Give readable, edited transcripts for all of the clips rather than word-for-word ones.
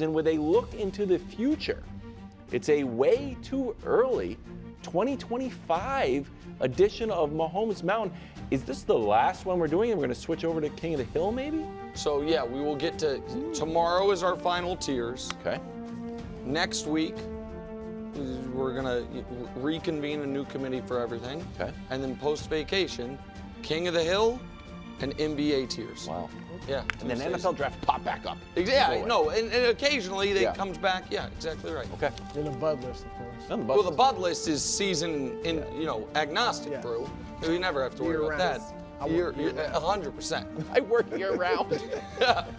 offseason with a look into the future. It's a way too early 2025 edition of Mahomes Mountain. Is this the last one we're doing? And we're going to switch over to King of the Hill, maybe? So, yeah, we will get to tomorrow is our final tiers. Okay. Next week, we're going to reconvene a new committee for everything. Okay. And then post-vacation, King of the Hill and NBA tiers. Wow. Yeah. And then NFL draft pop back up. Yeah, no, and occasionally it Yeah. comes back. Yeah, exactly right. Okay. And the Bud list, of course. On the Well, the bus. Bud list is season agnostic, Yeah. Brew. You never have to worry about that. I work You're year-round. 100%. I work year round.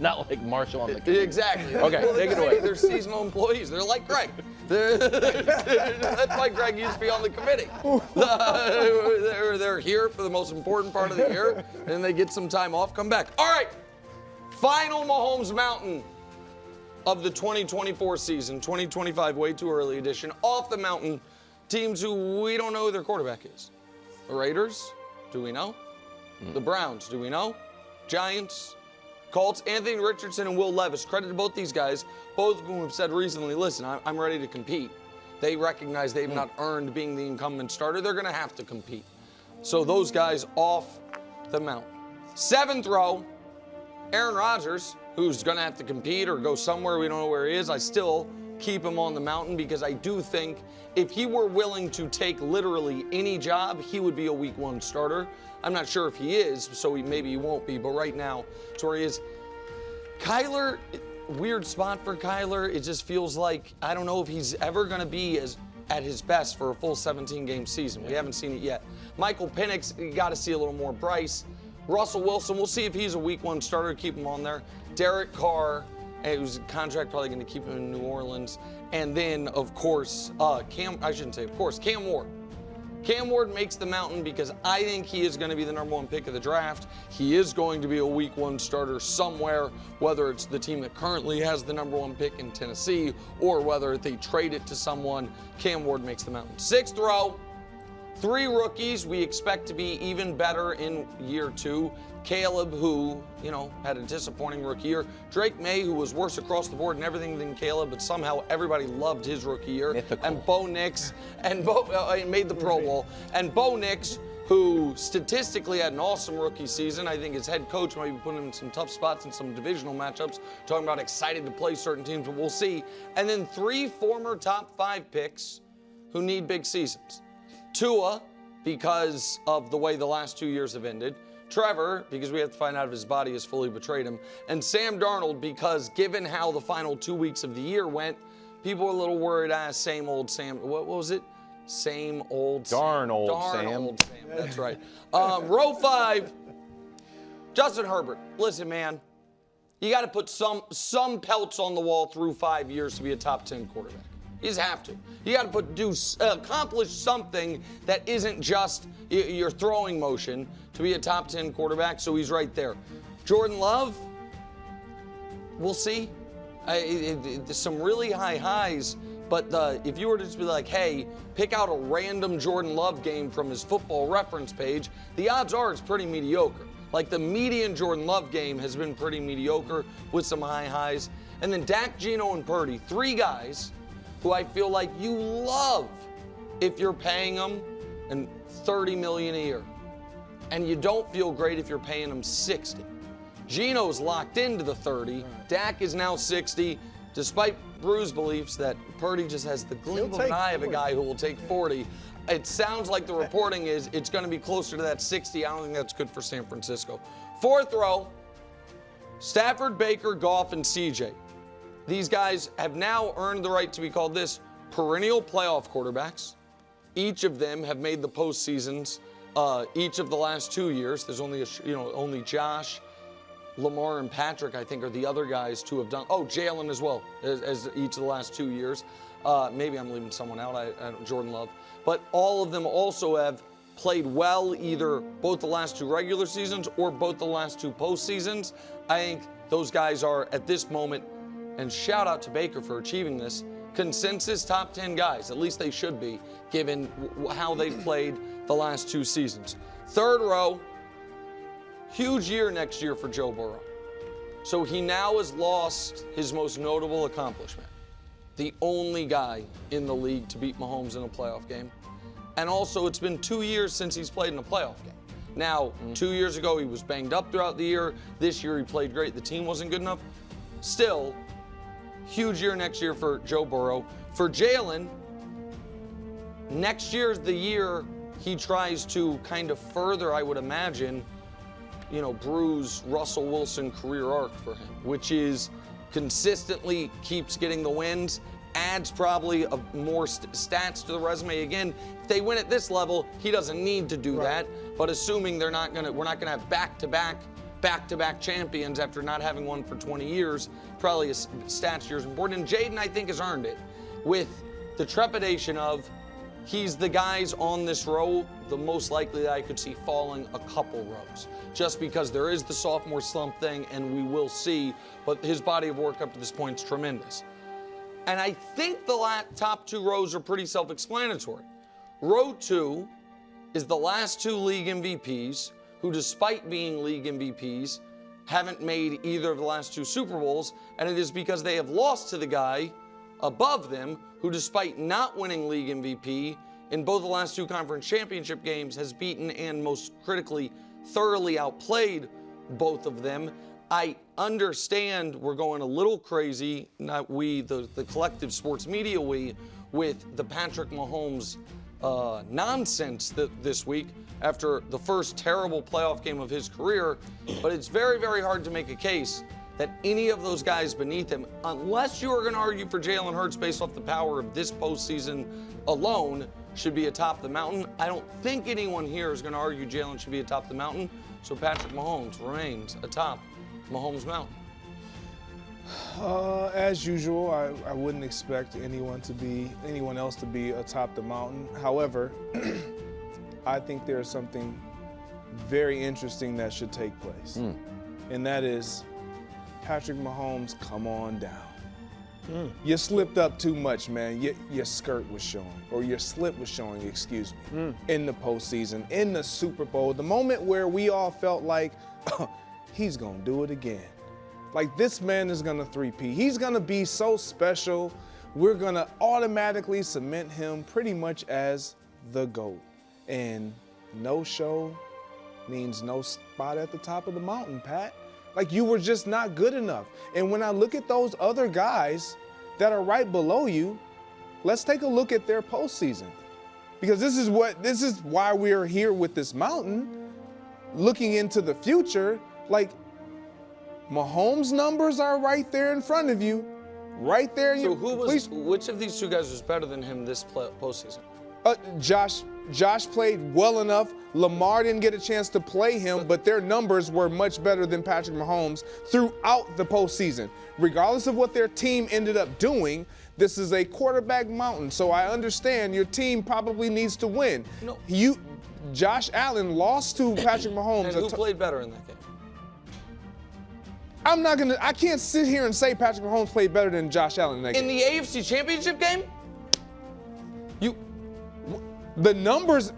Not like Marshall on the committee. Exactly. Okay, Well, take it away. They're seasonal employees. They're like Greg. That's why Greg used to be on the committee. They're here for the most important part of the year, and then they get some time off, come back. All right, final Mahomes Mountain of the 2024 season, 2025 way too early edition. Off the mountain, teams who we don't know who their quarterback is. The Raiders, do we know? The Browns, do we know? Giants, Colts, Anthony Richardson and Will Levis. Credit to both these guys, both of whom have said recently, listen, I'm ready to compete. They recognize they've not earned being the incumbent starter. They're going to have to compete. So those guys off the mountain. Seventh row, Aaron Rodgers, who's going to have to compete or go somewhere. We don't know where he is. I still keep him on the mountain because I do think if he were willing to take literally any job, he would be a week one starter. I'm not sure if he is, so maybe he won't be, but right now, it's where he is. Kyler, weird spot for Kyler. It just feels like, I don't know if he's ever going to be at his best for a full 17-game season. We haven't seen it yet. Michael Penix, you got to see a little more. Bryce. Russell Wilson, we'll see if he's a week one starter, keep him on there. Derek Carr, who's a contract probably going to keep him in New Orleans. And then, of course, Cam Ward. Cam Ward makes the mountain because I think he is going to be the number one pick of the draft. He is going to be a week one starter somewhere, whether it's the team that currently has the number one pick in Tennessee or whether they trade it to someone. Cam Ward makes the mountain. Sixth row, 3 rookies we expect to be even better in year 2. Caleb, who, had a disappointing rookie year. Drake May, who was worse across the board and everything than Caleb, but somehow everybody loved his rookie year. Mythical. And Bo Nix, and made the Pro Bowl. And Bo Nix, who statistically had an awesome rookie season. I think his head coach might be putting him in some tough spots in some divisional matchups, talking about excited to play certain teams, but we'll see. And then 3 former top 5 picks who need big seasons. Tua, because of the way the last 2 years have ended. Trevor, because we have to find out if his body has fully betrayed him. And Sam Darnold, because given how the final 2 weeks of the year went, people were a little worried, same old Sam. What was it? Same old Darnold, Sam. Darnold Sam. That's right. Row 5, Justin Herbert. Listen, man, you got to put some pelts on the wall through 5 years to be a top 10 quarterback. You just have to. You got to accomplish something that isn't just your throwing motion to be a top 10 quarterback, so he's right there. Jordan Love, we'll see. There's some really high highs, but if you were to just be like, hey, pick out a random Jordan Love game from his Football Reference page, the odds are it's pretty mediocre. Like the median Jordan Love game has been pretty mediocre with some high highs. And then Dak, Geno, and Purdy, 3 guys who I feel like you love if you're paying them and $30 million a year. And you don't feel great if you're paying them $60. Geno's locked into the 30. Dak is now 60, despite Brew's beliefs that Purdy just has the gleam of an eye of a guy who will take 40. It sounds like the reporting is it's going to be closer to that 60. I don't think that's good for San Francisco. 4th row, Stafford, Baker, Goff, and CJ. These guys have now earned the right to be called perennial playoff quarterbacks. Each of them have made the postseasons each of the last 2 years. There's only only Josh, Lamar, and Patrick, I think, are the other guys to have done. Oh, Jalen as well, as each of the last 2 years. Maybe I'm leaving someone out, Jordan Love. But all of them also have played well either both the last 2 regular seasons or both the last 2 postseasons. I think those guys are, at this moment, and shout out to Baker for achieving this, consensus top 10 guys. At least they should be, given how they've played the last 2 seasons. 3rd row, huge year next year for Joe Burrow. So he now has lost his most notable accomplishment. The only guy in the league to beat Mahomes in a playoff game. And also, it's been 2 years since he's played in a playoff game. Now, 2 years ago, he was banged up throughout the year. This year, he played great. The team wasn't good enough. Still, huge year next year for Joe Burrow. For Jalen, next year's the year he tries to kind of further, I would imagine, bruise Russell Wilson career arc for him, which is consistently keeps getting the wins, adds probably more stats to the resume. Again, if they win at this level, he doesn't need to do that. But assuming we're not gonna have back-to-back champions after not having one for 20 years, probably a stats year is important. And Jaden, I think, has earned it with the trepidation of he's the guys on this row, the most likely that I could see falling a couple rows. Just because there is the sophomore slump thing, and we will see, but his body of work up to this point is tremendous. And I think the top 2 rows are pretty self-explanatory. Row 2 is the last 2 league MVPs who, despite being league MVPs, haven't made either of the last 2 Super Bowls, and it is because they have lost to the guy above them who, despite not winning league MVP in both the last 2 conference championship games, has beaten and most critically thoroughly outplayed both of them. I understand we're going a little crazy, not we, the collective sports media with the Patrick Mahomes nonsense this week after the first terrible playoff game of his career, but it's very, very hard to make a case that any of those guys beneath him, unless you are going to argue for Jalen Hurts based off the power of this postseason alone, should be atop the mountain. I don't think anyone here is going to argue Jalen should be atop the mountain, so Patrick Mahomes remains atop Mahomes Mountain. As usual, I wouldn't expect anyone else to be atop the mountain. However, I think there's something very interesting that should take place, and that is Patrick Mahomes, come on down. You slipped up too much, man. Your skirt was showing, or your slip was showing, excuse me, in the postseason, in the Super Bowl, the moment where we all felt like, he's going to do it again. Like, this man is going to three-peat. He's going to be so special. We're going to automatically cement him pretty much as the GOAT. And no show means no spot at the top of the mountain, Pat. Like, you were just not good enough. And when I look at those other guys that are right below you, let's take a look at their postseason. Because this is why we're here with this mountain, looking into the future. Like, Mahomes' numbers are right there in front of you. Right there. So which of these 2 guys was better than him this postseason? Josh played well enough. Lamar didn't get a chance to play him, but their numbers were much better than Patrick Mahomes throughout the postseason. Regardless of what their team ended up doing, this is a quarterback mountain, so I understand your team probably needs to win. No. Josh Allen lost to Patrick Mahomes. And who played better in that game? I can't sit here and say Patrick Mahomes played better than Josh Allen in that game. In the AFC Championship game? The numbers,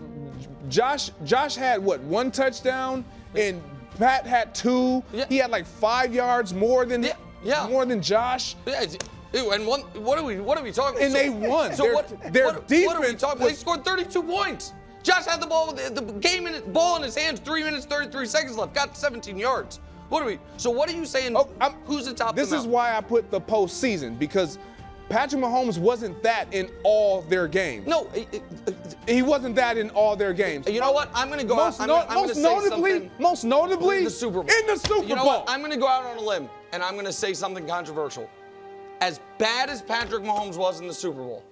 Josh had what, 1 touchdown, and Pat had 2. Yeah. He had like 5 yards more than Josh. Yeah. And what are we talking about? And they won. So their defense. What are we talking about? They scored 32 points. Josh had the ball, ball in his hands, 3 minutes, 33 seconds left, got 17 yards. What are you saying? Who's atop the mountain? This is why I put the postseason, because Patrick Mahomes wasn't that in all their games. No, he wasn't that in all their games. You know what? I'm going to go out. I'm going to say something. Most notably, in the Super Bowl. In the Super Bowl. You know what? I'm going to go out on a limb, and I'm going to say something controversial. As bad as Patrick Mahomes was in the Super Bowl,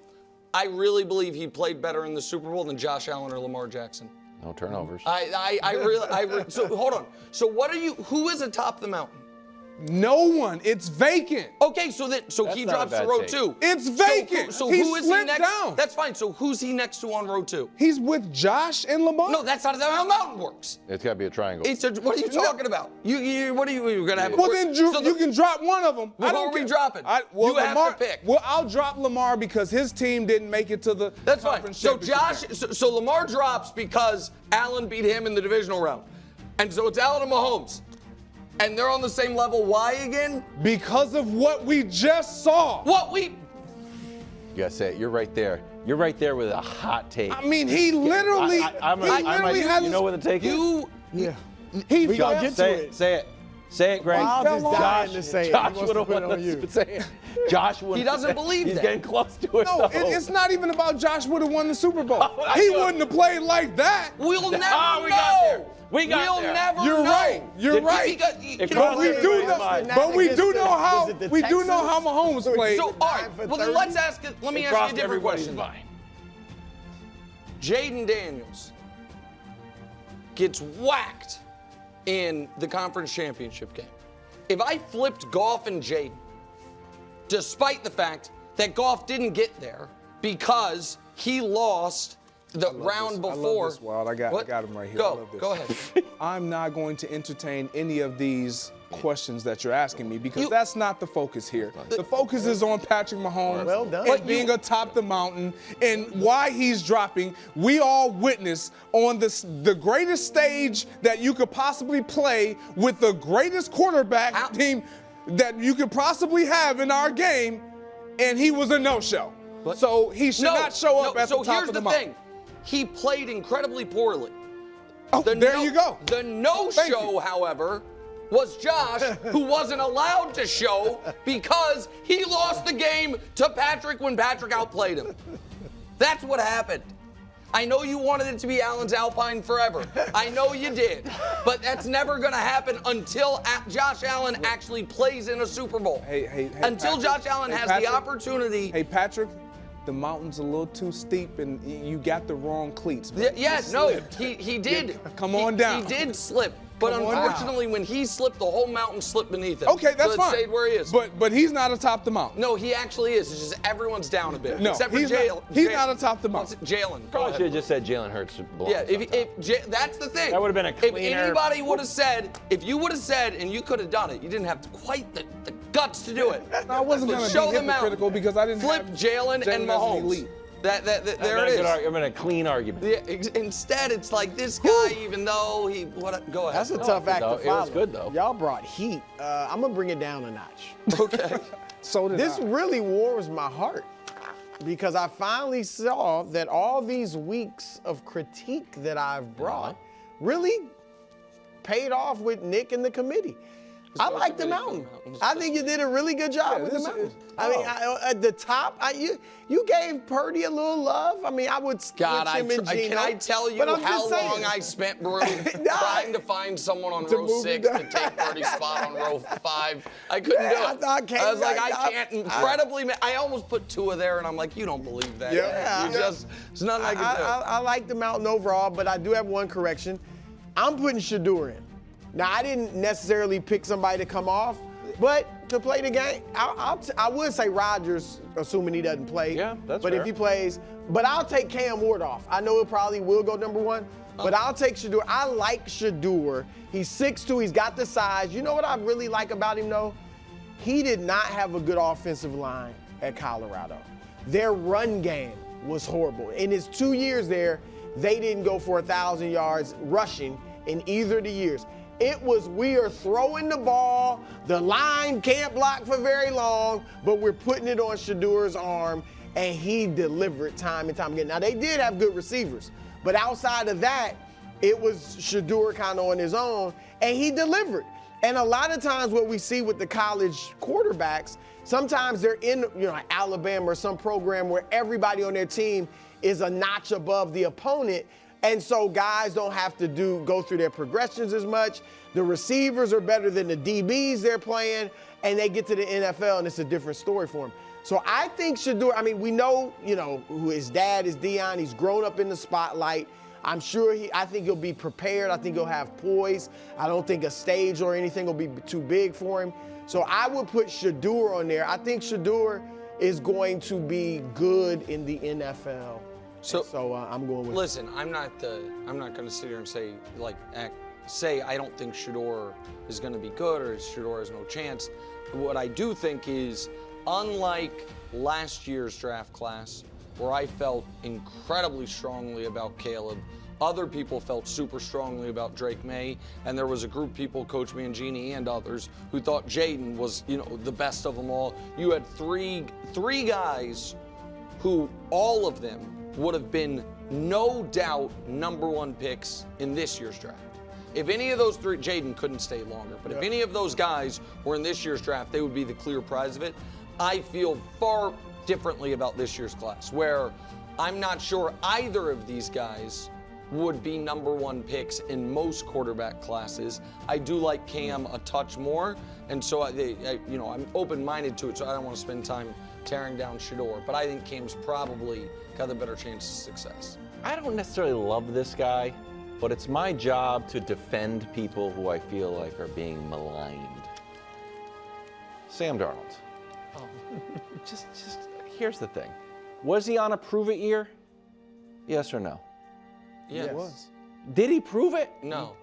I really believe he played better in the Super Bowl than Josh Allen or Lamar Jackson. No turnovers. So hold on. So who is atop the mountain? No one. It's vacant. Okay, so he drops to row 2. It's vacant. So he who is he next? Down. That's fine. So who's he next to on row 2? He's with Josh and Lamar. No, that's not how mountain works. It's got to be a triangle. What are you talking about? You're going to have? Well, then you can drop one of them. Who are we dropping? You have to pick. Well, I'll drop Lamar because his team didn't make it to the. That's fine. So so Lamar drops because Allen beat him in the divisional round, and so it's Allen and Mahomes. And they're on the same level. Why again? Because of what we just saw. You gotta say it. You're right there. You're right there with a hot take. I mean, he literally, you know what the take is? Yeah. He We gonna get to it. Say it. Say it, Greg. Wildes is dying to say it. Josh He wants would to have put it won on you. this. Say it. Josh would. He doesn't believe He's that. getting close to it. No, though. it's not even about Josh would have won the Super Bowl. I He know. wouldn't have played like that. We'll never we know. got there. We got we'll there. never You're know. right. You're right. But we do know how Mahomes played. So, all right. Well, then let me ask you a different everybody's question. mind. Jaden Daniels gets whacked in the conference championship game. If I flipped Goff and Jaden, despite the fact that Goff didn't get there because he lost the round before. I love this, Wild. I got him right here. I love this. Go ahead. I'm not going to entertain any of these questions that you're asking me because that's not the focus here. The focus is on Patrick Mahomes Well done. and being atop the mountain and why he's dropping. We all witnessed on the greatest stage that you could possibly play with the greatest quarterback team that you could possibly have in our game, and he was a no-show. So he should not show up at the top of the mountain. So here's the thing. He played incredibly poorly. Oh, there you go. The no-show, however, was Josh, who wasn't allowed to show because he lost the game to Patrick when Patrick outplayed him. That's what happened. I know you wanted it to be Allen's Alpine forever. I know you did. But that's never going to happen until Josh Allen actually plays in a Super Bowl. Until Patrick, Josh Allen has the opportunity. Hey, Patrick, the mountain's a little too steep and you got the wrong cleats. He did. Come on down. He did slip. But unfortunately, when he slipped, the whole mountain slipped beneath him. Okay, that's so fine. It stayed where he is. But he's not atop the mountain. No, he actually is. It's just everyone's down a bit. No, except for he's Jalen. he's not atop the mountain. Jalen. Probably should have just said Jalen Hurts. Yeah, that's the thing. That would have been a cleaner. If anybody would have said, if you would have said, and you could have done it, you didn't have quite the guts to do it. No, I wasn't going to be hypocritical because I didn't flip have Jalen and Mahomes. There it is. I've been a clean argument. Yeah, instead, it's like this guy, even though he. Go ahead. That's a tough act to follow. It was good, though. Y'all brought heat. I'm going to bring it down a notch. Okay. So did This I. really warms my heart because I finally saw that all these weeks of critique that I've brought really paid off with Nick and the committee. I like the mountain. I think you did a really good job with the mountain. I mean, at the top, you gave Purdy a little love. I mean, I would God, switch him and Geno. can I tell you how long I spent trying to find someone on row 6 to take Purdy's spot on row 5? I couldn't do it. I was like, I can't. Incredibly, I almost put Tua there, and I'm like, you don't believe that. Yeah. There's nothing I can do. I like the mountain overall, but I do have one correction. I'm putting Shedeur in. Now, I didn't necessarily pick somebody to come off, but to play the game, I would say Rodgers, assuming he doesn't play. Yeah, that's But fair. if he plays, but I'll take Cam Ward off. I know it probably will go number 1, but I'll take Shedeur. I like Shedeur. He's 6'2", he's got the size. You know what I really like about him, though? He did not have a good offensive line at Colorado. Their run game was horrible. In his 2 years there, they didn't go for 1,000 yards rushing in either of the years. It was, we are throwing the ball, the line can't block for very long, but we're putting it on Shedeur's arm, and he delivered time and time again. Now, they did have good receivers, but outside of that, it was Shedeur kind of on his own, and he delivered. And a lot of times what we see with the college quarterbacks, sometimes they're in, like Alabama or some program where everybody on their team is a notch above the opponent. And so guys don't have to go through their progressions as much. The receivers are better than the DBs they're playing, and they get to the NFL, and it's a different story for them. So I think Shedeur, I mean, we know, who his dad is Deion. He's grown up in the spotlight. I'm sure I think he'll be prepared. I think he'll have poise. I don't think a stage or anything will be too big for him. So I would put Shedeur on there. I think Shedeur is going to be good in the NFL. So I'm going with. Listen, I'm not going to sit here and say I don't think Shedeur is going to be good or Shedeur has no chance. What I do think is, unlike last year's draft class, where I felt incredibly strongly about Caleb, Other people felt super strongly about Drake May, and there was a group of people, Coach Mangini and others, who thought Jaden was, the best of them all. You had three guys who all of them would have been no doubt #1 picks in this year's draft. If any of those three, Jaden couldn't stay longer, but if any of those guys were in this year's draft, they would be the clear prize of it. I feel far differently about this year's class, where I'm not sure either of these guys would be #1 picks in most quarterback classes. I do like Cam a touch more, and so I'm open-minded to it, so I don't want to spend time tearing down Shedeur, but I think Cam's probably got the better chance of success. I don't necessarily love this guy, but it's my job to defend people who I feel like are being maligned. Sam Darnold. Oh. Just here's the thing. Was he on a prove-it year? Yes or no? Yes. He was. Did he prove it? No.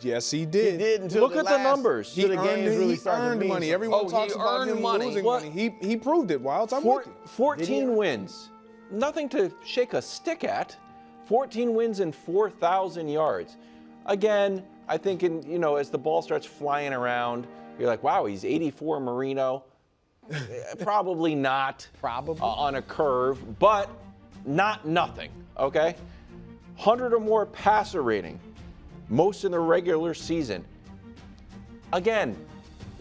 Yes, he did. He did until Look at the numbers. He Till the games really started to earned mean money. something. Everyone Oh, talks he about earned him money. losing What? money. He proved it, Wildes. I'm with you. 14 wins. Nothing to shake a stick at. 14 wins and 4,000 yards. Again, I think as the ball starts flying around, you're like, wow, he's 84 Marino. Probably not. Probably. On a curve, but not nothing, okay? 100 or more passer rating, most in the regular season. Again,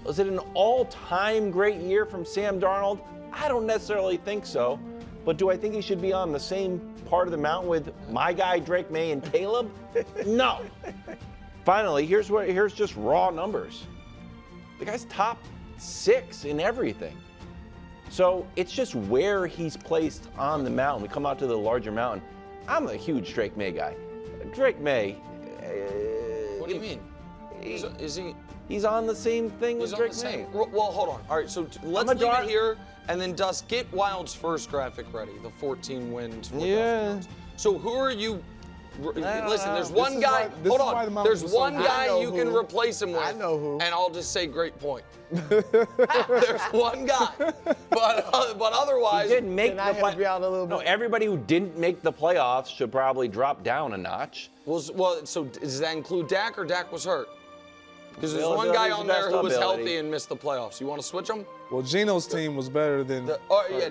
was it an all-time great year from Sam Darnold? I don't necessarily think so, but do I think he should be on the same part of the mountain with my guy Drake May and Caleb? No. Finally, here's just raw numbers. The guy's top 6 in everything. So it's just where he's placed on the mountain. We come out to the larger mountain. I'm a huge Drake May guy. Drake May. What do you mean? Is he? He's on the same thing He's with on Drake the May. same. Well, hold on. All right, so let's leave it here, and then Dust, get Wilde's first graphic ready. The 14 wins. 4,000 Yeah. yards. So who are you? Listen, there's This one is guy. why- this Hold is why the on. mountains There's are so one good. guy I know you can who. replace him with. I know who. And I'll just say, great point. There's one guy, but otherwise, He didn't make Can I the help you out a little No, bit? everybody who didn't make the playoffs should probably drop down a notch. Well, so does that include Dak, or Dak was hurt? Because there's Well, one guy he's on the there best who was ability. healthy and missed the playoffs. You want to switch him? Well, Geno's team was better than.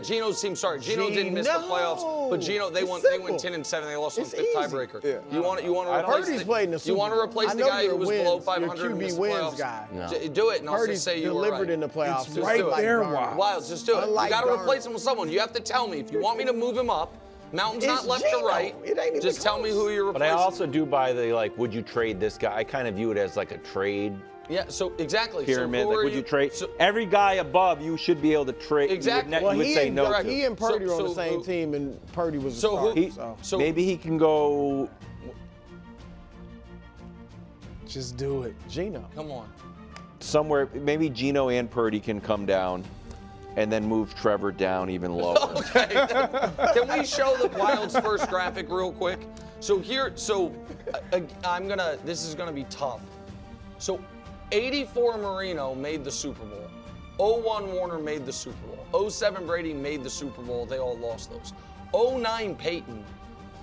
Gino's team. Sorry, Gino didn't miss the playoffs, but Gino they It's went simple. 10-7. They lost on It's 5th easy. tiebreaker. Yeah. You want to replace Purdy's played in the you Super want to Bowl. replace I the know guy your who was wins, below 500 your and missed QB the wins playoffs? guy. No. Do it, and I'll Purdy's just say you were delivered right. in the playoffs. It's just right like there, Darnold. Wildes, just do it. You Unlike got to Darnold. replace him with someone. You have to tell me if you want me to move him up. Mountain's It's not left Gino. to right. It ain't even Just tell me close. who you're But I replacing. also do buy the would you trade this guy? I kind of view it as like a trade Yeah. So exactly. pyramid. So who Like, are would you trade? So, Every guy above you should be able to trade. Exactly. You would say no to. He and Purdy were on So the same who- team, and Purdy was the So who- starter. So Maybe he can go. Just do it. Gino. come on. Somewhere, maybe Gino and Purdy can come down and then move Trevor down even lower. Okay. Can we show the Wild's first graphic real quick? So this is gonna be tough. So 84 Marino made the Super Bowl. 01 Warner made the Super Bowl. 07 Brady made the Super Bowl. They all lost those. 09 Peyton,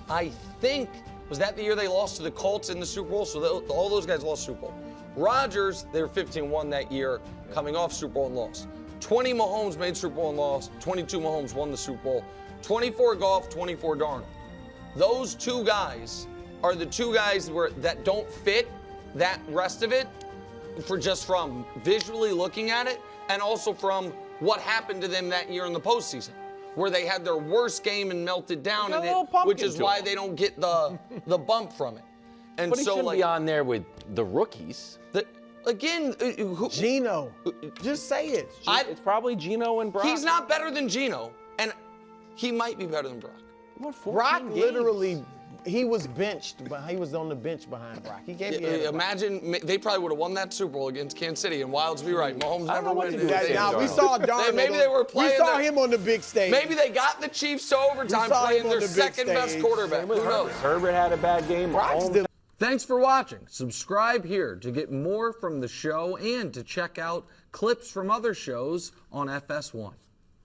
I think, was that the year they lost to the Colts in the Super Bowl? So all those guys lost Super Bowl. Rodgers, they were 15-1 that year, coming off Super Bowl and lost. 20 Mahomes made Super Bowl and lost. 22 Mahomes won the Super Bowl. 24 Goff, 24 Darnold. Those two guys are the two guys that don't fit that rest of it from visually looking at it and also from what happened to them that year in the postseason, where they had their worst game and melted down Got in a little it, pumpkin which is to why him. they don't get the bump from it. And But he so shouldn't be on there with the rookies. Gino. Just say it. It's probably Gino and Brock. He's not better than Gino, and he might be better than Brock. What, 14 Brock games? literally, he was benched, but he was on the bench behind Brock. He gave me Imagine they probably would have won that Super Bowl against Kansas City, and Wildes be right. Mahomes I don't never know what wins. to do with Sam Now we Darnold. saw Darnold. Maybe they were playing We saw their- him on the big stage. Maybe they got the Chiefs to overtime We saw playing him their on the big second best stage. quarterback. Same with Who knows? Herbert had a bad game. Brock's Mahomes- still Thanks for watching. Subscribe here to get more from the show and to check out clips from other shows on FS1.